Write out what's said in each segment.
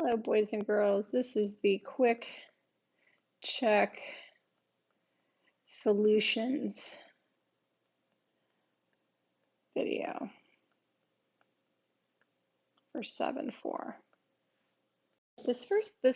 Hello, boys and girls. This is the quick check solutions video for 7-4. This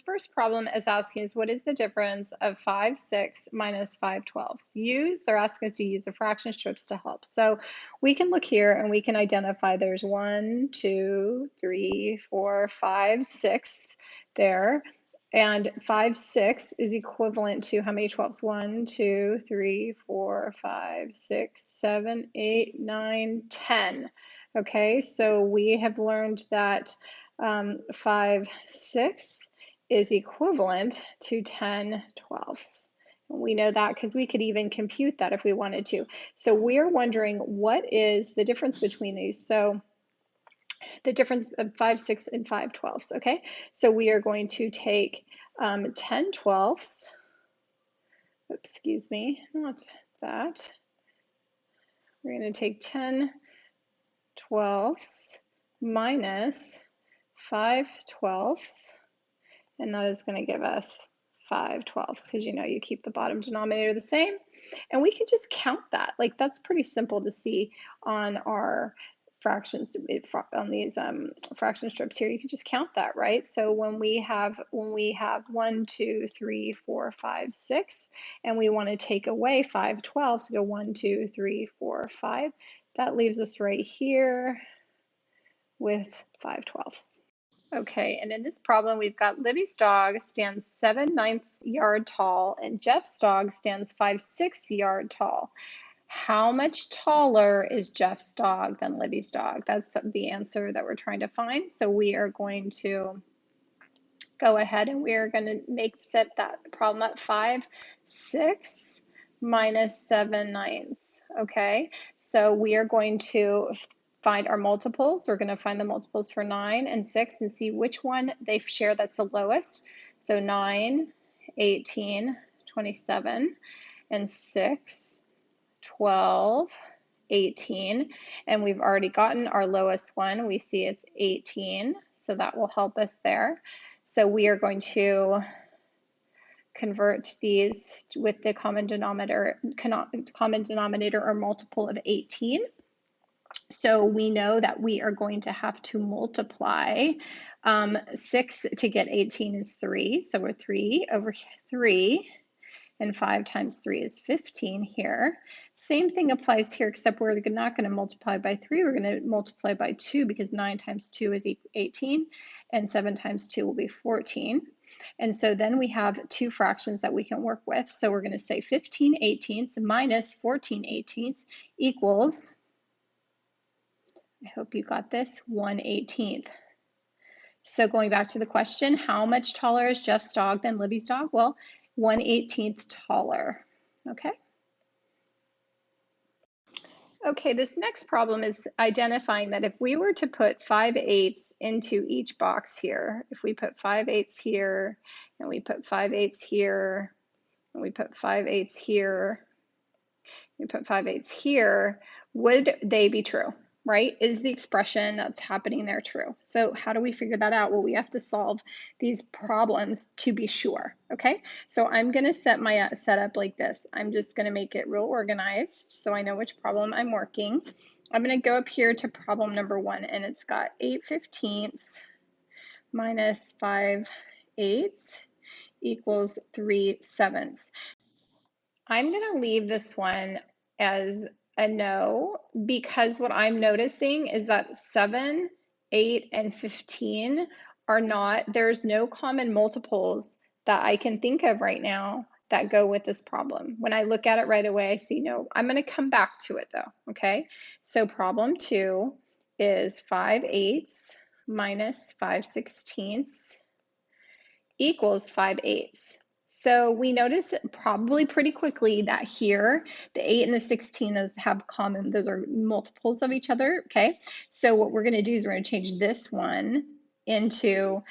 first problem is asking us what is the difference of 5/6 minus 5/12. They're asking us to use the fraction strips to help. So we can look here and we can identify there's 1, 2, 3, 4, 5, 6 there. And 5/6 is equivalent to how many 12s? 1, 2, 3, 4, 5, 6, 7, 8, 9, 10. Okay, so we have learned that 5/6 is equivalent to 10/12. We know that because we could even compute that if we wanted to. So we're wondering what is the difference between these. So the difference of 5/6 and 5/12. Okay, so we are going to take 10/12. Excuse me, not that. We're going to take 10/12 minus 5/12, and that is going to give us 5/12 because you keep the bottom denominator the same. And we can just count that. Like, that's pretty simple to see on our fractions, on these fraction strips here. You can just count that, right? So when we have 1, 2, 3, 4, 5, 6, and we want to take away 5/12, so go 1, 2, 3, 4, 5, that leaves us right here with 5/12. Okay, and in this problem, we've got Libby's dog stands 7/9 yard tall and Jeff's dog stands 5/6 yard tall. How much taller is Jeff's dog than Libby's dog? That's the answer that we're trying to find. So we are going to go ahead and we are going to set that problem at 5/6 minus 7/9. Okay, so we are going to find our multiples. We're going to find the multiples for 9 and 6 and see which one they share that's the lowest. So 9, 18, 27, and 6, 12, 18. And we've already gotten our lowest one. We see it's 18, so that will help us there. So we are going to convert these with the common denominator or multiple of 18. So we know that we are going to have to multiply 6 to get 18 is 3. So we're 3 over 3, and 5 times 3 is 15 here. Same thing applies here, except we're not going to multiply by 3. We're going to multiply by 2 because 9 times 2 is 18, and 7 times 2 will be 14. And so then we have two fractions that we can work with. So we're going to say 15/18 minus 14/18 equals, I hope you got this, 1/18. So going back to the question, how much taller is Jeff's dog than Libby's dog? Well, 1/18 taller. Okay. Okay, this next problem is identifying that if we were to put 5/8 into each box here, if we put 5/8 here, and we put 5/8 here, and we put 5/8 here, we put 5/8 here, would they be true? Right? Is the expression that's happening there true? So how do we figure that out? Well, we have to solve these problems to be sure, okay? So I'm gonna set my setup like this. I'm just gonna make it real organized so I know which problem I'm working. I'm gonna go up here to problem number 1, and it's got 8/15 minus 5/8 equals 3/7. I'm gonna leave this one as a no, because what I'm noticing is that 7, 8, and 15 are not, there's no common multiples that I can think of right now that go with this problem. When I look at it right away, I see no. I'm going to come back to it though, okay? So problem 2 is 5/8 minus 5/16 equals 5/8. So we notice probably pretty quickly that here, the 8 and the 16, those have common, those are multiples of each other, okay? So what we're gonna do is we're gonna change this one into,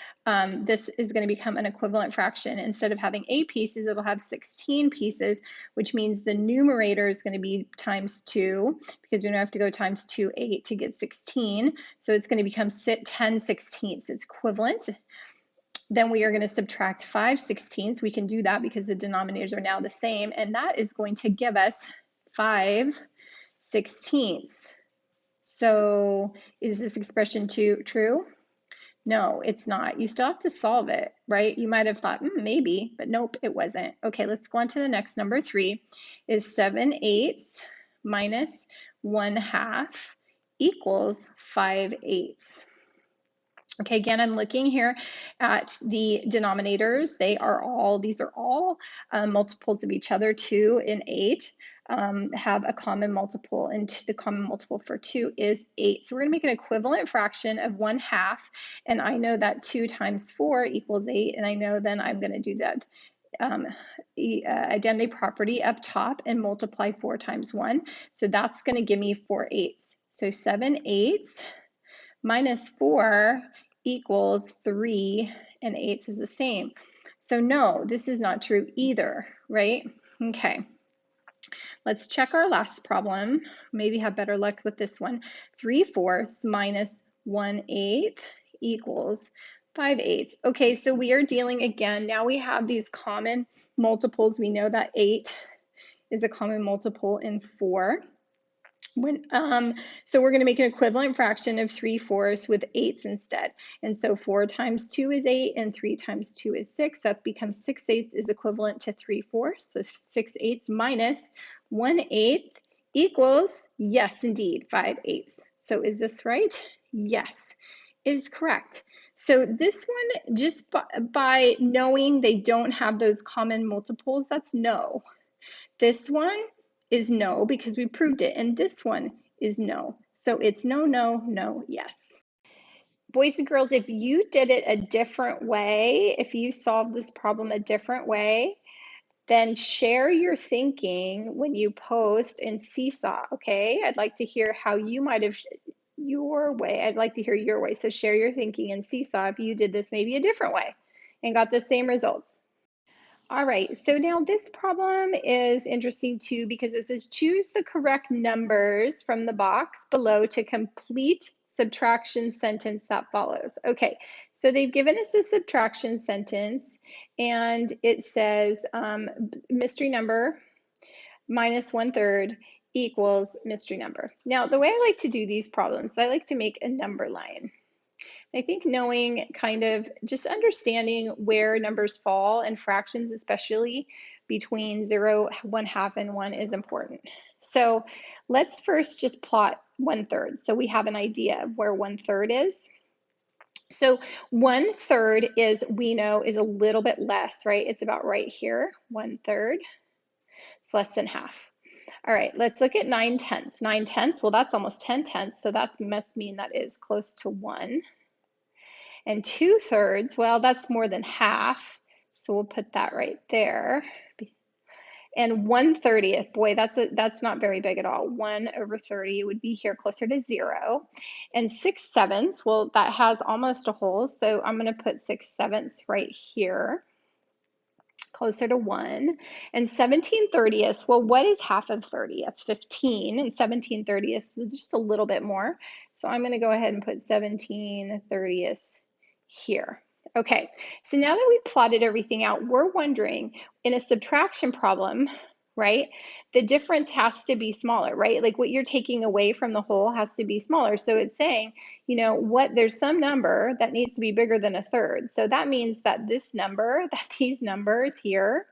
this is gonna become an equivalent fraction. Instead of having 8 pieces, it'll have 16 pieces, which means the numerator is gonna be times 2, because we don't have to go times 2, 8 to get 16. So it's gonna become 10/16. It's equivalent. Then we are going to subtract 5/16. We can do that because the denominators are now the same, and that is going to give us 5/16. So is this expression true? No, it's not. You still have to solve it, right? You might have thought, maybe, but nope, it wasn't. Okay, let's go on to the next number. 3 is 7/8 minus 1/2 equals 5/8. Okay, again, I'm looking here at the denominators. These are all multiples of each other. 2 and 8 have a common multiple, and the common multiple for 2 is 8. So we're gonna make an equivalent fraction of 1/2, and I know that 2 times 4 equals 8, and I know then I'm gonna do that identity property up top and multiply 4 times 1. So that's gonna give me 4/8. So 7/8 minus 4 equals 3, and 8 is the same. So no, this is not true either, right? Okay, let's check our last problem. Maybe have better luck with this one. 3/4 minus 1/8 equals 5/8. Okay, so we are dealing again, now we have these common multiples. We know that 8 is a common multiple in 4. So we're going to make an equivalent fraction of 3/4 with 8s instead. And so 4 times 2 is 8, and 3 times 2 is 6. That becomes 6/8 is equivalent to 3/4. So 6/8 minus 1/8 equals, yes, indeed, 5/8. So is this right? Yes, it is correct. So this one, just by knowing they don't have those common multiples, that's no. This one is no because we proved it, and this one is no. So it's no, no, no, yes. Boys and girls, if you did it a different way, if you solved this problem a different way, then share your thinking when you post in Seesaw, okay? I'd like to hear how you might have your way. I'd like to hear your way. So share your thinking in Seesaw if you did this maybe a different way and got the same results. All right, so now this problem is interesting too because it says choose the correct numbers from the box below to complete subtraction sentence that follows. Okay, so they've given us a subtraction sentence and it says mystery number minus 1/3 equals mystery number. Now, the way I like to do these problems, I like to make a number line. I think knowing kind of just understanding where numbers fall and fractions, especially between 0, 1/2, and 1 is important. So let's first just plot 1/3. So we have an idea of where 1/3 is. So 1/3 is, we know, is a little bit less, right? It's about right here, 1/3. It's less than half. All right, let's look at 9/10. 9/10, well, that's almost 10/10, so that must mean that is close to 1. And 2/3, well, that's more than half. So we'll put that right there. And 1/30th, boy, that's not very big at all. 1/30 would be here closer to 0. And 6/7, well, that has almost a hole. So I'm going to put 6/7 right here, closer to 1. And 17/30, well, what is half of 30? That's 15. And 17/30 is just a little bit more. So I'm going to go ahead and put 17/30 here. Okay, so now that we plotted everything out, we're wondering, in a subtraction problem, right, the difference has to be smaller, right? Like what you're taking away from the whole has to be smaller. So it's saying, you know, there's some number that needs to be bigger than 1/3. So that means that this number, that these numbers here,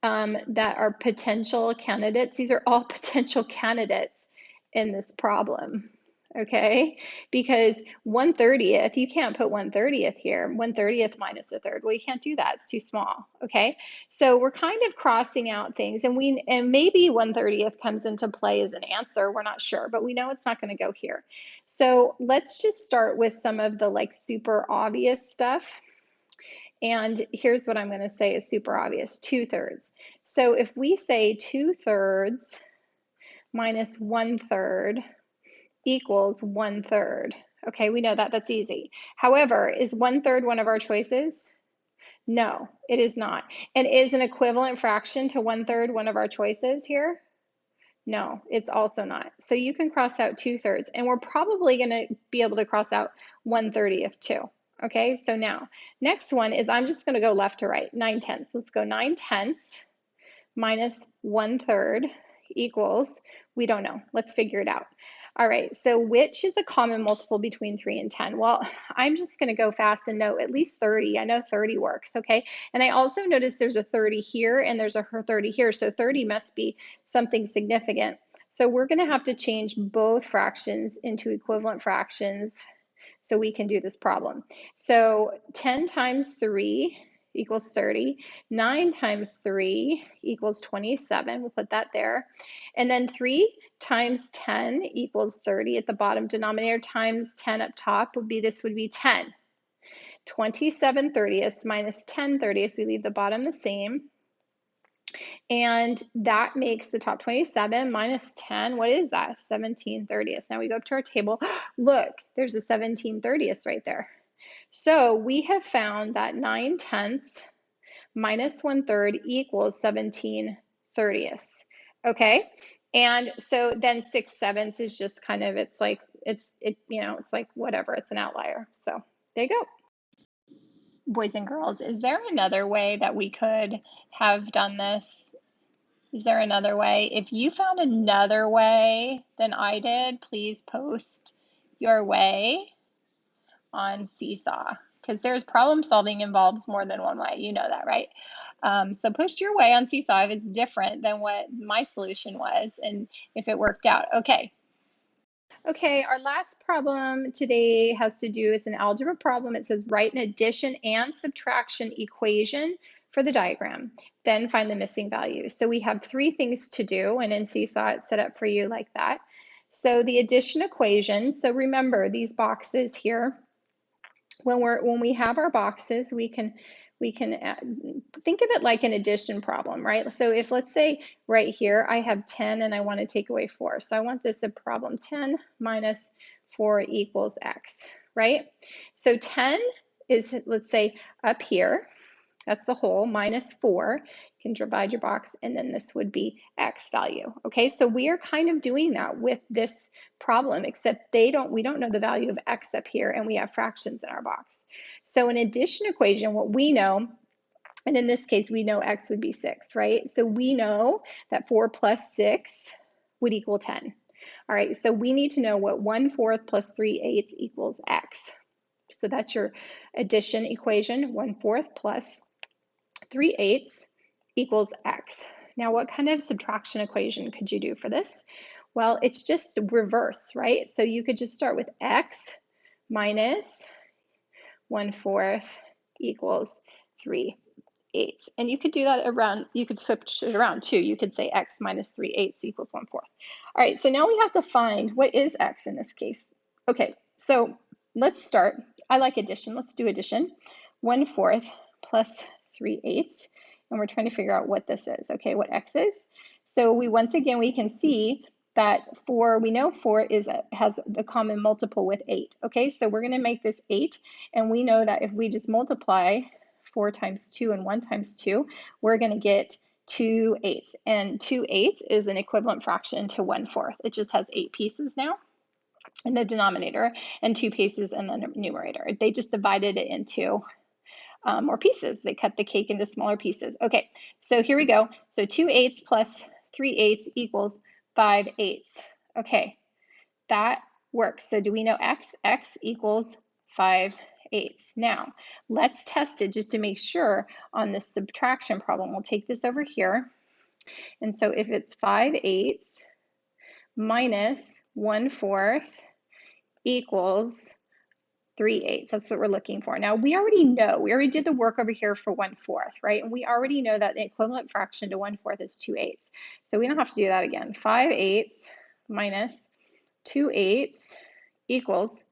that are potential candidates, these are all potential candidates in this problem. Okay, because 1/30th, you can't put 1/30th here. 1/30th minus 1/3, well, you can't do that, it's too small. Okay, so we're kind of crossing out things, and maybe 1/30th comes into play as an answer, we're not sure, but we know it's not going to go here. So let's just start with some of the like super obvious stuff. And here's what I'm going to say is super obvious: 2/3. So if we say 2/3 minus 1/3 equals 1/3. Okay, we know that, that's easy. However, is 1/3 one of our choices? No, it is not. And is an equivalent fraction to 1/3 one of our choices here? No, it's also not. So you can cross out 2/3, and we're probably going to be able to cross out 1/30th too. Okay, so now, next one is I'm just gonna go left to right, 9/10. Let's go 9/10 minus 1/3 equals, we don't know. Let's figure it out. All right, so which is a common multiple between 3 and 10? Well, I'm just going to go fast and know at least 30. I know 30 works, okay? And I also notice there's a 30 here and there's a 30 here, so 30 must be something significant. So we're going to have to change both fractions into equivalent fractions so we can do this problem. So 10 times 3 equals 30. 9 times 3 equals 27. We'll put that there. And then 3 times 10 equals 30 at the bottom denominator times 10 up top would be, this would be 10. 27 thirtieths minus 10 thirtieths, we leave the bottom the same. And that makes the top 27 minus 10. What is that? 17 thirtieths. Now we go up to our table. Look, there's a 17 thirtieths right there. So we have found that 9/10 minus 1/3 equals 17 thirtieths. Okay. And so then 6/7 is just kind of, it's like, it's like whatever, it's an outlier. So there you go. Boys and girls, is there another way that we could have done this? Is there another way? If you found another way than I did, please post your way on Seesaw, because there's problem solving involves more than one way. You know that, right? So post your way on Seesaw if it's different than what my solution was and if it worked out. Okay. Okay, our last problem today has to do, it's an algebra problem. It says write an addition and subtraction equation for the diagram, then find the missing values. So we have 3 things to do, and in Seesaw it's set up for you like that. So the addition equation, so remember these boxes here, when we have our boxes, we can think of it like an addition problem, right? So if, let's say right here I have 10 and I want to take away 4, so I want this a problem 10 minus 4 equals x, right? So 10 is, let's say, up here. That's the whole, minus 4. You can divide your box, and then this would be x value. Okay, so we are kind of doing that with this problem, except we don't know the value of x up here, and we have fractions in our box. So an addition equation, what we know, and in this case, we know x would be 6, right? So we know that 4 plus 6 would equal 10. All right, so we need to know what 1/4 plus 3/8 equals x. So that's your addition equation, 1/4 plus 3/8 equals x. Now, what kind of subtraction equation could you do for this? Well, it's just reverse, right? So you could just start with x minus 1/4 equals 3/8. And you could do that around, you could flip it around too. You could say x minus 3/8 equals 1/4. All right, so now we have to find what is x in this case. Okay, so let's start. I like addition. Let's do addition. 1/4 plus 3/8, and we're trying to figure out what this is, okay, what x is. So once again, we can see that we know 4 has a common multiple with 8, okay? So we're gonna make this 8, and we know that if we just multiply 4 times 2 and 1 times 2, we're gonna get 2/8, and 2/8 is an equivalent fraction to 1/4. It just has 8 pieces now in the denominator and 2 pieces in the numerator. They just divided it into more pieces. They cut the cake into smaller pieces. Okay, so here we go. So 2/8 plus 3/8 equals 5/8. Okay, that works. So do we know x? X equals 5/8. Now, let's test it just to make sure on this subtraction problem. We'll take this over here. And so if it's 5/8 minus 1/4 equals 3/8, that's what we're looking for. Now we already know, we already did the work over here for 1/4, right? And we already know that the equivalent fraction to 1/4 is 2/8. So we don't have to do that again. 5/8 minus 2/8 equals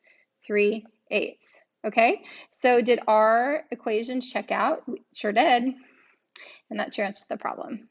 3/8. Okay, so did our equation check out? Sure did. And that's your answer to the problem.